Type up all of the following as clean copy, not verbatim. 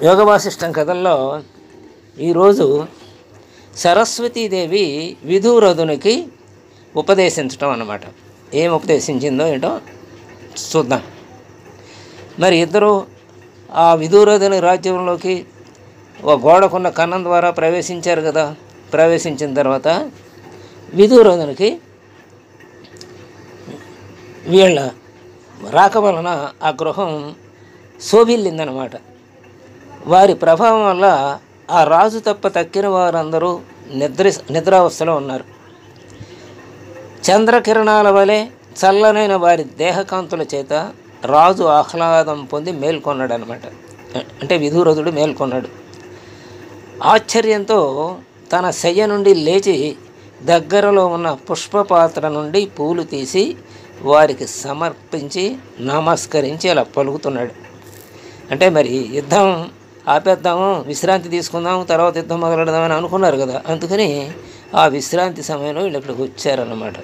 యోగ వాసిష్టం కథల్లో ఈరోజు సరస్వతీదేవి విధురథునికి ఉపదేశించటం అన్నమాట. ఏం ఉపదేశించిందో ఏంటో చూద్దాం. మరి ఇద్దరు ఆ విధురథుని రాజ్యంలోకి ఒక గోడకున్న కన్నం ద్వారా ప్రవేశించారు కదా. ప్రవేశించిన తర్వాత విధురథునికి వీళ్ళ రాక వలన ఆ గృహం శోభిల్లిందనమాట. వారి ప్రభావం వల్ల ఆ రాజు తప్ప తక్కిన వారందరూ నిద్రావస్థలో ఉన్నారు. చంద్రకిరణాల వలె చల్లనైన వారి దేహకాంతుల చేత రాజు ఆహ్లాదం పొంది మేల్కొన్నాడు అనమాట. అంటే విధురథుడు మేల్కొన్నాడు. ఆశ్చర్యంతో తన శయ్య నుండి లేచి దగ్గరలో ఉన్న పుష్పపాత్ర నుండి పూలు తీసి వారికి సమర్పించి నమస్కరించి అలా పలుకుతున్నాడు. అంటే మరి యుద్ధం ఆపేద్దాము, విశ్రాంతి తీసుకుందాము, తర్వాత యుద్ధం మొదలెడదామని అనుకున్నారు కదా. అందుకని ఆ విశ్రాంతి సమయంలో వీళ్ళు ఇక్కడికి వచ్చారన్నమాట.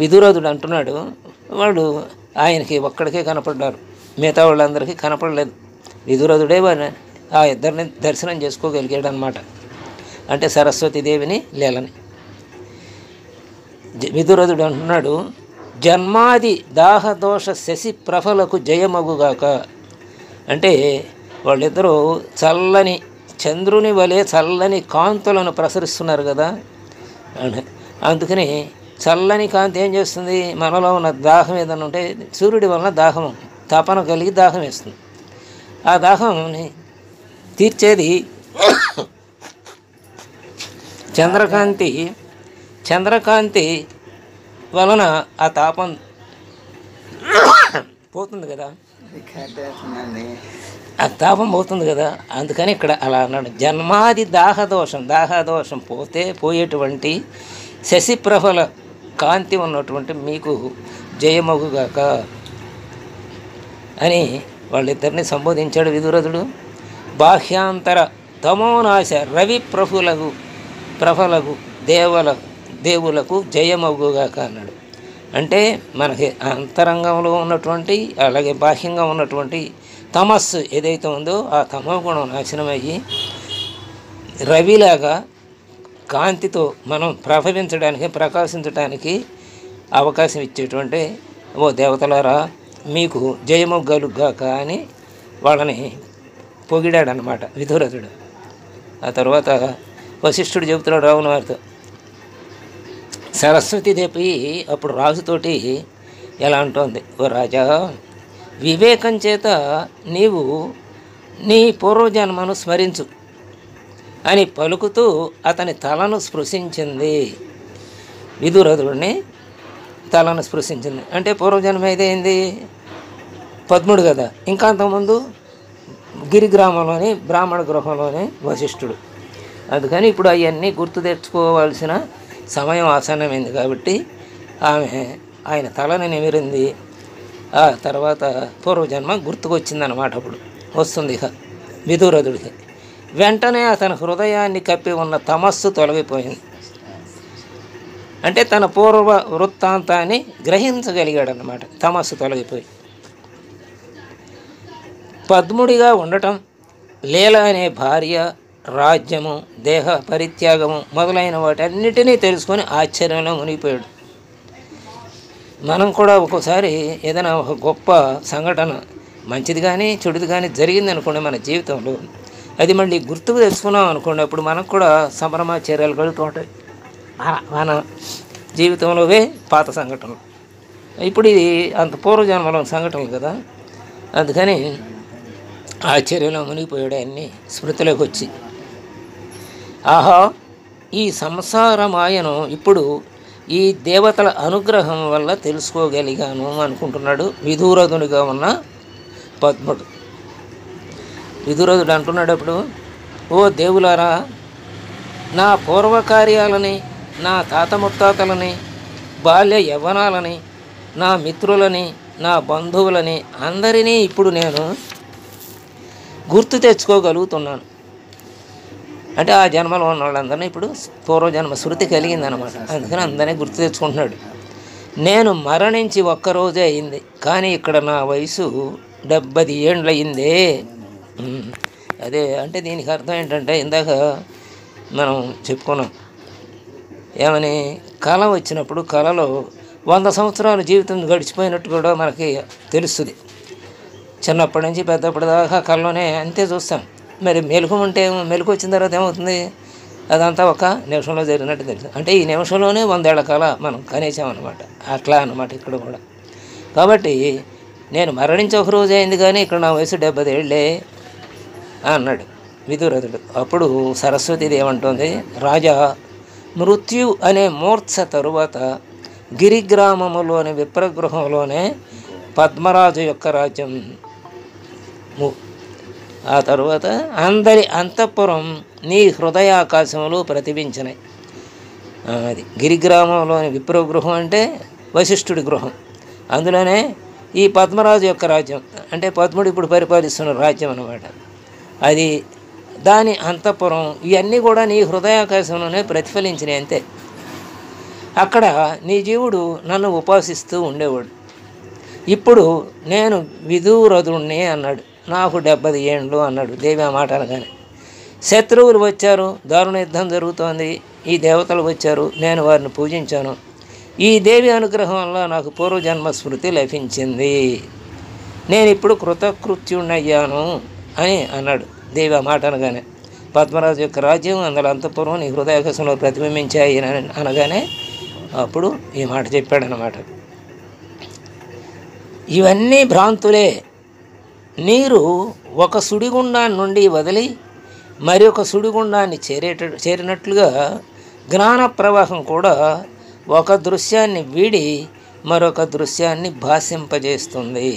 విధురథుడు అంటున్నాడు, వాడు ఆయనకి ఒక్కడికే కనపడ్డారు, మిగతా వాళ్ళందరికీ కనపడలేదు. విధురథుడే ఆ ఇద్దరిని దర్శనం చేసుకోగలిగాడు అనమాట. అంటే సరస్వతీదేవిని లీలని. విధురథుడు అంటున్నాడు, జన్మాది దాహదోష శశి ప్రఫలకు జయమగుగాక. అంటే వాళ్ళిద్దరూ చల్లని చంద్రుని వలె చల్లని కాంతులను ప్రసరిస్తున్నారు కదా. అందుకని చల్లని కాంతి ఏం చేస్తుంది, మనలో ఉన్న దాహం ఏదైనా ఉంటే సూర్యుడి వలన దాహం తపన కలిగి దాహం వేస్తుంది. ఆ దాహంని తీర్చేది చంద్రకాంతి వలన ఆ తాపం పోతుంది కదా, ఆ తాపం పోతుంది కదా. అందుకని ఇక్కడ అలా అన్నాడు. జన్మాది దాహదోషం పోయేటువంటి శశిప్రభల కాంతి ఉన్నటువంటి మీకు జయమగుగాక అని వాళ్ళిద్దరిని సంబోధించాడు విధురథుడు. బాహ్యాంతర తమోనాశ రవి ప్రఫలకు దేవులకు జయమగుగాక అన్నాడు. అంటే మనకి అంతరంగంలో ఉన్నటువంటి అలాగే బాహ్యంగా ఉన్నటువంటి తమస్సు ఏదైతే ఉందో ఆ తమో గుణం నాశనమయ్యి రవిలాగా కాంతితో మనం ప్రకాశించడానికి అవకాశం ఇచ్చేటువంటి ఓ దేవతలారా మీకు జయమొగ్గలుగాక అని వాళ్ళని పొగిడాడనమాట విధురథుడు. ఆ తర్వాత వశిష్ఠుడు చెబుతున్నాడు రావణ వారితో. సరస్వతీదేవి అప్పుడు రాజుతోటి ఎలా అంటోంది, ఓ రాజా, వివేకం చేత నీవు నీ పూర్వజన్మను స్మరించు అని పలుకుతూ అతని తలను స్పృశించింది. విధురథుడిని తలను స్పృశించింది. అంటే పూర్వజన్మ ఏదైంది, పద్ముడు కదా. ఇంకా అంతకుముందు గిరిగ్రామంలోని బ్రాహ్మణ గృహంలోని వశిష్ఠుడు. అందుకని ఇప్పుడు అవన్నీ గుర్తు తెచ్చుకోవాల్సిన సమయం ఆసన్నమైంది కాబట్టి ఆయన తలని నిమిరింది. ఆ తర్వాత పూర్వజన్మ గుర్తుకొచ్చిందన్నమాట. అప్పుడు వస్తుంది ఇక విధురథుడికి. వెంటనే అతని హృదయాన్ని కప్పి ఉన్న తమస్సు తొలగిపోయింది. అంటే తన పూర్వ వృత్తాంతాన్ని గ్రహించగలిగాడు అన్నమాట. తమస్సు తొలగిపోయి పద్ముడిగా ఉండటం, లీల అనే భార్య, రాజ్యము, దేహ పరిత్యాగము మొదలైన వాటన్నిటినీ తెలుసుకొని ఆశ్చర్యంలో మునిగిపోయాడు. మనం కూడా ఒక్కోసారి ఏదైనా ఒక గొప్ప సంఘటన మంచిది కానీ చెడుది కానీ జరిగింది అనుకోండి మన జీవితంలో, అది మళ్ళీ గుర్తుకు తెచ్చుకున్నాం అనుకోండి, అప్పుడు మనకు కూడా సంభ్రమాచర్యాలు కలుగుతూ ఉంటాయి మన జీవితంలోవే పాత సంఘటనలు. ఇప్పుడు ఇది అంత పూర్వజన్మలో సంఘటనలు కదా. అందుకని ఆశ్చర్యంలో మునిగిపోయాడు అన్ని స్మృతిలోకి వచ్చి. ఆహా, ఈ సంసార మాయను ఇప్పుడు ఈ దేవతల అనుగ్రహం వల్ల తెలుసుకోగలిగాను అనుకుంటున్నాడు విధురథునిగా ఉన్న పద్ముడు. విధురథుడు అంటున్నాడు అప్పుడు, ఓ దేవులారా, నా పూర్వకార్యాలని, నా తాత ముత్తాతలని, బాల్య యవ్వనాలని, నా మిత్రులని, నా బంధువులని అందరినీ ఇప్పుడు నేను గుర్తు తెచ్చుకోగలుగుతున్నాను. అంటే ఆ జన్మలో ఉన్న వాళ్ళందరినీ ఇప్పుడు పూర్వజన్మ శృతి కలిగిందనమాట. అందుకని అందరినీ గుర్తు తెచ్చుకుంటున్నాడు. నేను మరణించి ఒక్కరోజే అయింది, కానీ ఇక్కడ నా వయసు 70 ఏండ్లు అయిందే. ఉమ్. అదే అంటే దీనికి అర్థం ఏంటంటే ఇందాక మనం చెప్పుకున్నాం ఏమని, కళ వచ్చినప్పుడు కళలో 100 సంవత్సరాల జీవితం గడిచిపోయినట్టు కూడా మనకి తెలుస్తుంది. చిన్నప్పటి నుంచి పెద్దప్పటి దాకా కళలోనే అంతే చూస్తాం. మరి మెలకు ఉంటే మెలకు వచ్చిన తర్వాత ఏమవుతుంది, అదంతా ఒక నిమిషంలో జరిగినట్టు తెలుసు. అంటే ఈ నిమిషంలోనే 100 ఏళ్ల కళ మనం కనేసామన్నమాట. అట్లా అన్నమాట ఇక్కడ కూడా. కాబట్టి నేను మరణించి ఒక రోజు అయింది కానీ ఇక్కడ నా వయసు 70 ఏళ్ళే అన్నాడు విదురథుడు. అప్పుడు సరస్వతిది ఏమంటుంది, రాజా, మృత్యు అనే మూర్ఛ తరువాత గిరిగ్రామములోని విప్రగృహంలోనే పద్మరాజు యొక్క రాజ్యం. ఆ తరువాత అందరి అంతఃపురం నీ హృదయాకాశములు ప్రతిబించినాయి. అది గిరిగ్రామంలోని విప్రగృహం అంటే వశిష్ఠుడి గృహం. అందులోనే ఈ పద్మరాజు యొక్క రాజ్యం అంటే పద్ముడు ఇప్పుడు పరిపాలిస్తున్న రాజ్యం అన్నమాట. అది దాని అంతఃపురం ఇవన్నీ కూడా నీ హృదయాకాశంలోనే ప్రతిఫలించినాయి అంతే. అక్కడ నీ జీవుడు నన్ను ఉపాసిస్తూ ఉండేవాడు. ఇప్పుడు నేను విదూరథుణ్ణి అన్నాడు. నాకు 70 ఏండ్లు అన్నాడు దేవి ఆ మాట అనగానే. శత్రువులు వచ్చారు, దారుణ యుద్ధం జరుగుతోంది, ఈ దేవతలు వచ్చారు, నేను వారిని పూజించాను. ఈ దేవి అనుగ్రహం వల్ల నాకు పూర్వజన్మ స్మృతి లభించింది, నేను ఇప్పుడు కృతకృత్యుణ్ణయ్యాను అని అన్నాడు దేవి ఆ మాట అనగానే. పద్మరాజు యొక్క రాజ్యం అందులో అంతఃపురం నీ హృదయాకాశంలో ప్రతిబింబించాయి అనగానే అప్పుడు ఈ మాట చెప్పాడనమాట. ఇవన్నీ భ్రాంతులే. నీరు ఒక సుడిగుండాన్ని నుండి వదిలి మరి ఒక సుడిగుండాన్ని చేరినట్లుగా జ్ఞాన ప్రవాహం కూడా ఒక దృశ్యాన్ని వీడి మరొక దృశ్యాన్ని భాషింపజేస్తుంది.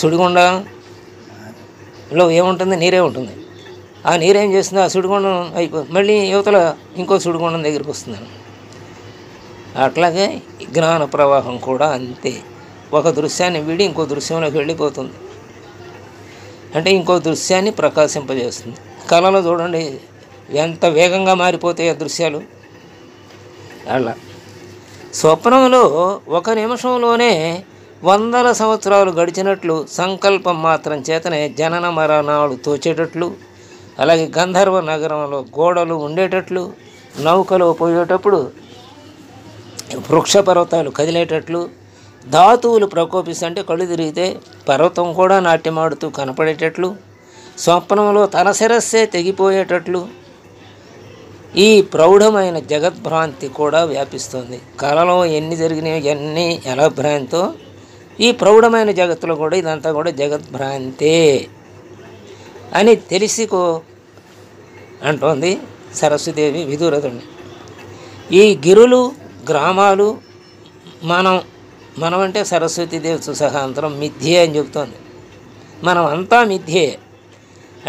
సుడిగుండంలో ఏముంటుంది, నీరే ఉంటుంది. ఆ నీరేం చేస్తుంది, ఆ సుడిగుండం మళ్ళీ యువతల ఇంకో సుడిగుండం దగ్గరికి వస్తుంది. అట్లాగే జ్ఞాన ప్రవాహం కూడా అంతే. ఒక దృశ్యాన్ని వీడి ఇంకో దృశ్యంలోకి వెళ్ళిపోతుంది, అంటే ఇంకో దృశ్యాన్ని ప్రకాశింపజేస్తుంది. కళలో చూడండి ఎంత వేగంగా మారిపోతాయి ఆ దృశ్యాలు. అలా స్వప్నంలో ఒక నిమిషంలోనే 100 సంవత్సరాలు గడిచినట్లు, సంకల్పం మాత్రం చేతనే జనన మరణాలు తోచేటట్లు, అలాగే గంధర్వ నగరంలో గోడలు ఉండేటట్లు, నౌకలో పోయేటప్పుడు వృక్ష పర్వతాలు కదిలేటట్లు, ధాతువులు ప్రకోపిస్తుంటే కళ్ళు తిరిగితే పర్వతం కూడా నాట్యమాడుతూ కనపడేటట్లు, స్వప్నంలో తన శిరస్సే తెగిపోయేటట్లు ఈ ప్రౌఢమైన జగద్భ్రాంతి కూడా వ్యాపిస్తుంది. కళలో ఎన్ని జరిగినాయో ఎన్ని ఎలా భ్రాంతో ఈ ప్రౌఢమైన జగత్తులో కూడా ఇదంతా కూడా జగద్భ్రాంతే అని తెలిసికో అంటోంది సరస్వతీదేవి విదురథుడిని. ఈ గిరులు గ్రామాలు మనం అంటే సరస్వతీదేవి సహా అంతరం మిథ్యే అని చెబుతోంది. మనం అంతా మిథ్యే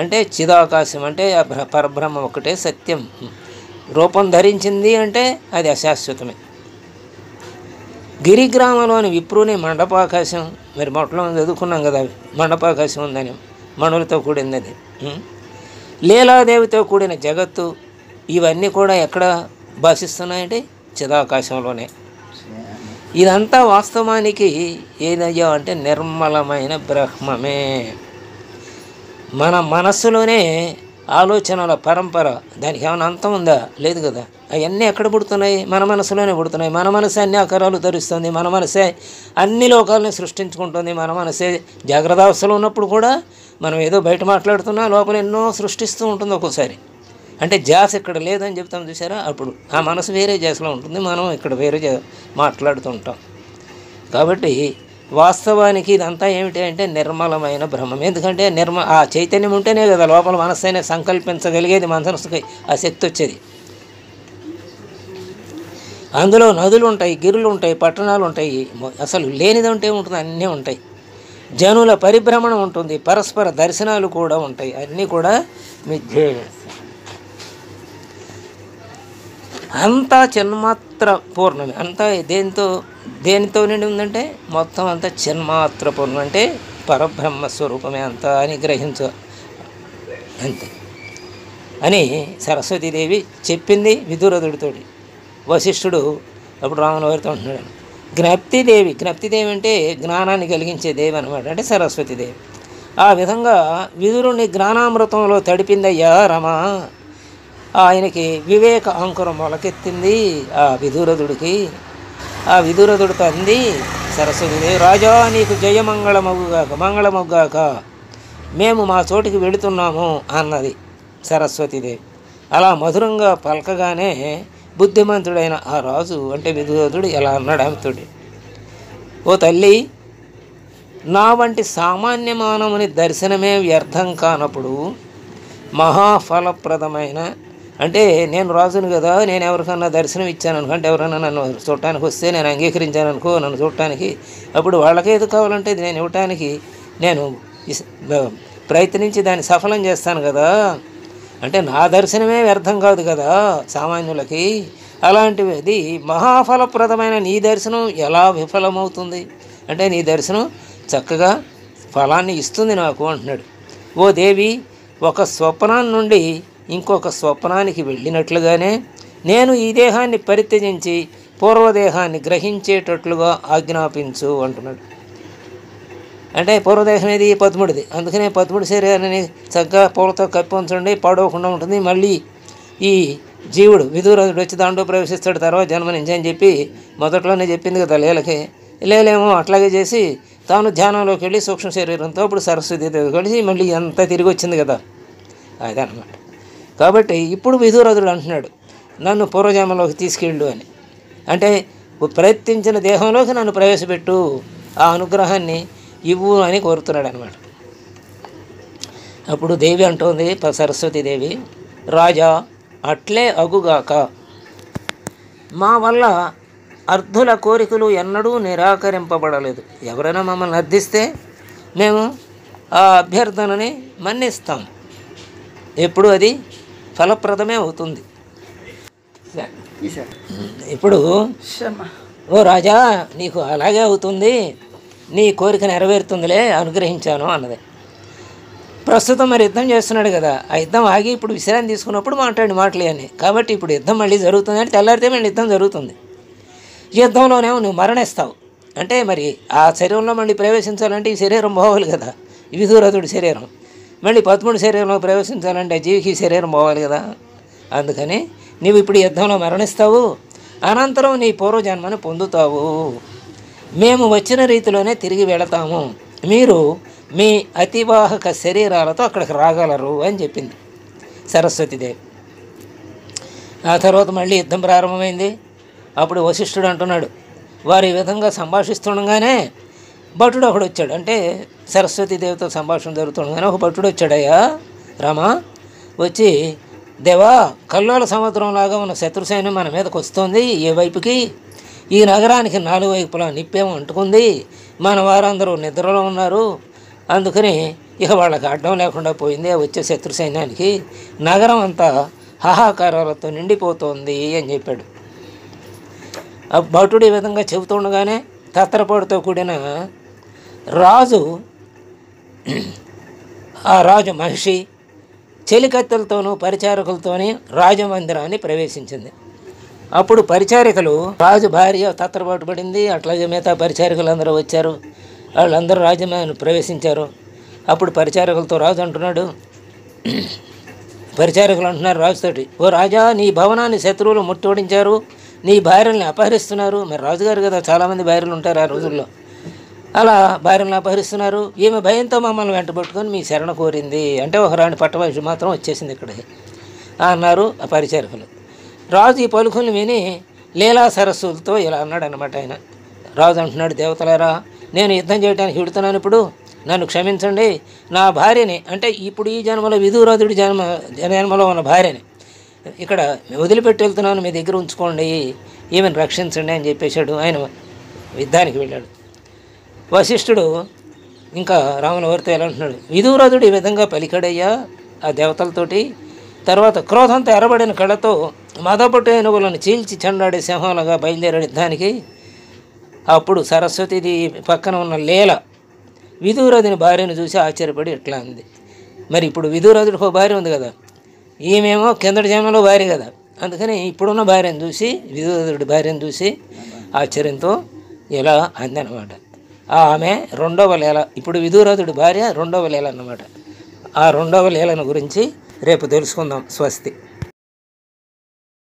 అంటే చిదాకాశం అంటే పరబ్రహ్మ ఒకటే సత్యం. రూపం ధరించింది అంటే అది అశాశ్వతమే. గిరిగ్రామంలోని విప్రుని మండపాకాశం, మరి మొట్టలో చదువుకున్నాం కదా, మండపాకాశం ఉందని, మణులతో కూడింది అది. లీలాదేవితో కూడిన జగత్తు ఇవన్నీ కూడా ఎక్కడ భాషిస్తున్నాయంటే చిదాకాశంలోనే. ఇదంతా వాస్తవానికి ఏదయ్యా అంటే నిర్మలమైన బ్రహ్మమే. మన మనస్సులోనే ఆలోచనల పరంపర, దానికి ఏమైనా అంతం ఉందా? లేదు కదా. అవన్నీ ఎక్కడ పుడుతున్నాయి? మన మనసులోనే పుడుతున్నాయి. మన మనసే అన్ని ఆకారాలు ధరిస్తుంది, మన మనసే అన్ని లోకాలని సృష్టించుకుంటుంది. మన మనసే జాగ్రత్త అవస్థలో ఉన్నప్పుడు కూడా మనం ఏదో బయట మాట్లాడుతున్నా లోపల ఎన్నో సృష్టిస్తూ ఉంటుంది ఒక్కోసారి. అంటే ధ్యాస ఇక్కడ లేదని చెప్తాం చూసారా, అప్పుడు ఆ మనసు వేరే ధ్యాసలో ఉంటుంది, మనం ఇక్కడ వేరే మాట్లాడుతూ ఉంటాం. కాబట్టి వాస్తవానికి ఇదంతా ఏమిటి అంటే నిర్మలమైన బ్రహ్మం. ఎందుకంటే ఆ చైతన్యం ఉంటేనే కదా లోపల మనస్సైనా సంకల్పించగలిగేది, మనసుకి ఆ శక్తి వచ్చేది. అందులో నదులు ఉంటాయి, గిరులు ఉంటాయి, పట్టణాలు ఉంటాయి, అసలు లేనిది ఉంటే ఉంటుంది, అన్నీ ఉంటాయి. జనుల పరిభ్రమణం ఉంటుంది, పరస్పర దర్శనాలు కూడా ఉంటాయి, అన్నీ కూడా మిథ్యే. అంతా చిన్మాత్ర పూర్ణమే. అంతా దేనితో నిండి ఉందంటే మొత్తం అంతా చిన్మాత్ర పూర్ణం అంటే పరబ్రహ్మ స్వరూపమే అంతా అని గ్రహించు అంతే అని సరస్వతీదేవి చెప్పింది విదురథుడితోటి. వశిష్ఠుడు అప్పుడు రాముల వారితో అంటున్నాడు, జ్ఞప్తిదేవి, జ్ఞప్తిదేవి అంటే జ్ఞానాన్ని కలిగించే దేవి అనమాట, అంటే సరస్వతీదేవి. ఆ విధంగా విదురుని జ్ఞానామృతంలో తడిపిందయ్యా రమ. ఆయనకి వివేక అంకురం మొలకెత్తింది ఆ విదురథుడికి. ఆ విదురథుడితో అంది సరస్వతీదేవి, రాజా నీకు జయమంగళమగుగాక, మంగళమగుగాక, మేము మా చోటికి వెళుతున్నాము అన్నది సరస్వతీదేవి. అలా మధురంగా పలకగానే బుద్ధిమంతుడైన ఆ రాజు అంటే విదురథుడు ఎలా అన్నాడు ఆమెతోటి, ఓ తల్లి, నా వంటి సామాన్య మానవుని దర్శనమే వ్యర్థం కానప్పుడు మహాఫలప్రదమైన, అంటే నేను రాజును కదా, నేను ఎవరికన్నా దర్శనం ఇచ్చాను అనుకో, అంటే ఎవరైనా నన్ను చూడటానికి వస్తే నేను అంగీకరించాను అనుకో నన్ను చూడటానికి, అప్పుడు వాళ్ళకి ఏది కావాలంటే నేను ఇవ్వటానికి నేను ప్రయత్నించి దాన్ని సఫలం చేస్తాను కదా, అంటే నా దర్శనమే వ్యర్థం కాదు కదా సామాన్యులకి. అలాంటిది మహాఫలప్రదమైన నీ దర్శనం ఎలా విఫలమవుతుంది, అంటే నీ దర్శనం చక్కగా ఫలాన్ని ఇస్తుంది నాకు అంటున్నాడు. ఓ దేవి, ఒక స్వప్నం నుండి ఇంకొక స్వప్నానికి వెళ్ళినట్లుగానే నేను ఈ దేహాన్ని పరిత్యజించి పూర్వదేహాన్ని గ్రహించేటట్లుగా ఆజ్ఞాపించు అంటున్నాడు. అంటే పూర్వదేహం ఏది పద్ముడిది, అందుకనే పద్ముడి శరీరాన్ని చక్కగా పూలతో కప్పి ఉంచండి, పాడవకుండా ఉంటుంది. మళ్ళీ ఈ జీవుడు విదురథుడు వచ్చి దాంట్లో ప్రవేశిస్తాడు తర్వాత జన్మ నుంచి అని చెప్పి మొదట్లోనే చెప్పింది కదా లీలకి. లీలేమో అట్లాగే చేసి తాను ధ్యానంలోకి వెళ్ళి సూక్ష్మ శరీరంతో అప్పుడు సరస్వతీదేవి కలిసి మళ్ళీ అంతా తిరిగి వచ్చింది కదా, అదనమాట. కాబట్టి ఇప్పుడు విదురథుడు అంటున్నాడు, నన్ను పూర్వజన్మలోకి తీసుకెళ్ళు అని, అంటే ప్రయత్నించిన దేహంలోకి నన్ను ప్రవేశపెట్టు, ఆ అనుగ్రహాన్ని ఇవ్వు అని కోరుతున్నాడు అనమాట. అప్పుడు దేవి అంటోంది సరస్వతీదేవి, రాజా అట్లే అగుగాక, మా వల్ల అర్ధుల కోరికలు ఎన్నడూ నిరాకరింపబడలేదు. ఎవరైనా మమ్మల్ని అర్థిస్తే మేము ఆ అభ్యర్థనని మన్నిస్తాం, ఎప్పుడు అది ఫలప్రదమే అవుతుంది. ఇప్పుడు ఓ రాజా నీకు అలాగే అవుతుంది, నీ కోరిక నెరవేరుతుందిలే, అనుగ్రహించాను అన్నది. ప్రస్తుతం మరి యుద్ధం చేస్తున్నాడు కదా, ఆ యుద్ధం ఆగి ఇప్పుడు విశ్రాంతి తీసుకున్నప్పుడు మాట్లాడి మాటలే అని, కాబట్టి ఇప్పుడు యుద్ధం మళ్ళీ జరుగుతుంది అంటే తెల్లారితే మళ్ళీ యుద్ధం జరుగుతుంది. యుద్ధంలోనేమో నువ్వు మరణిస్తావు, అంటే మరి ఆ శరీరంలో మళ్ళీ ప్రవేశించాలంటే ఈ శరీరం పోవాలి కదా, విదురథుడి శరీరం, మళ్ళీ పద్ముడి శరీరంలో ప్రవేశించాలంటే జీవికి శరీరం పోవాలి కదా. అందుకని నీవు ఇప్పుడు యుద్ధంలో మరణిస్తావు, అనంతరం నీ పూర్వజన్మను పొందుతావు, మేము వచ్చిన రీతిలోనే తిరిగి వెళతాము, మీరు మీ అతివాహక శరీరాలతో అక్కడికి రాగలరు అని చెప్పింది సరస్వతీదేవి. ఆ తర్వాత మళ్ళీ యుద్ధం ప్రారంభమైంది. అప్పుడు వశిష్ఠుడు అంటున్నాడు, వారు ఈ విధంగా సంభాషిస్తుండగానే భటుడు ఒకడు వచ్చాడు, అంటే సరస్వతీదేవితో సంభాషణ జరుగుతుండగానే ఒక భటుడు వచ్చాడయ్యా రామ, వచ్చి దేవా, కల్లోల సముద్రంలాగా ఉన్న శత్రు సైన్యం మన మీదకి వస్తుంది, ఏ వైపుకి ఈ నగరానికి 4 వైపులా నిప్పేమో అంటుకుంది, మన వారందరూ నిద్రలో ఉన్నారు, అందుకని ఇక వాళ్ళకి అడ్డం లేకుండా పోయింది ఆ వచ్చే శత్రు సైన్యానికి, నగరం అంతా హాహాకారాలతో నిండిపోతోంది అని చెప్పాడు. ఆ భటుడు ఈ విధంగా చెబుతుండగానే తత్తరపాటుతో కూడిన రాజు, ఆ రాజు మహిషి చెలికత్తెలతోనూ పరిచారకులతోని రాజమందిరాన్ని ప్రవేశించింది. అప్పుడు పరిచారికలు, రాజు భార్య తత్తరపాటు పడింది, అట్లాగే మిగతా పరిచారికలు అందరూ వచ్చారు, వాళ్ళందరూ రాజ్యమని ప్రవేశించారు. అప్పుడు పరిచారకులతో రాజు అంటున్నాడు, పరిచారకులు అంటున్నారు రాజుతోటి, ఓ రాజా, నీ భవనాన్ని శత్రువులు ముట్టడించారు, నీ భార్యల్ని అపహరిస్తున్నారు. మరి రాజుగారు కదా, చాలామంది భార్యలు ఉంటారు ఆ రోజుల్లో, అలా భార్యలను అపహరిస్తున్నారు, ఈమె భయంతో మమ్మల్ని వెంటబట్టుకొని మీ శరణ కోరింది, అంటే ఒక రాణి పట్టమనిషి మాత్రం వచ్చేసింది ఇక్కడికి అన్నారు ఆ పరిచారకులు. రాజు ఈ పలుకుల్ని విని లీలా సరస్సులతో ఇలా అన్నాడు అనమాట. ఆయన రాజు అంటున్నాడు, దేవతలారా, నేను యుద్ధం చేయడానికి వెళుతున్నాను, ఇప్పుడు నన్ను క్షమించండి, నా భార్యని, అంటే ఇప్పుడు ఈ జన్మలో విదురథుడి జన్మలో ఉన్న భార్యని ఇక్కడ వదిలిపెట్టి వెళ్తున్నాను, మీ దగ్గర ఉంచుకోండి, ఈమెను రక్షించండి అని చెప్పేశాడు. ఆయన యుద్ధానికి వెళ్ళాడు. వశిష్ఠుడు ఇంకా రాముల వారితో ఎలా అంటున్నాడు, విదురథుడు ఈ విధంగా పలికాడయ్యా ఆ దేవతలతోటి. తర్వాత క్రోధంతో ఎరబడిన కళ్ళతో మదపట్టు ఏనుగులను చీల్చి చెండాడే సింహాలుగా బయలుదేరాడు యుద్ధానికి. అప్పుడు సరస్వతిది పక్కన ఉన్న లీల విదురథుని భార్యను చూసి ఆశ్చర్యపడి ఇట్లా అంది, మరి ఇప్పుడు విదురథుడికి ఒక భార్య ఉంది కదా, ఈమెమో కిందటి జన్మలో భార్య కదా, అందుకని ఇప్పుడున్న భార్యను చూసి, విదురథుడి భార్యను చూసి ఆశ్చర్యంతో ఇలా అందనమాట. ఆమె రెండవ లీల, ఇప్పుడు విదురథుడి భార్య రెండవ లీల అన్నమాట. ఆ రెండవ లీలను గురించి రేపు తెలుసుకుందాం. స్వస్తి.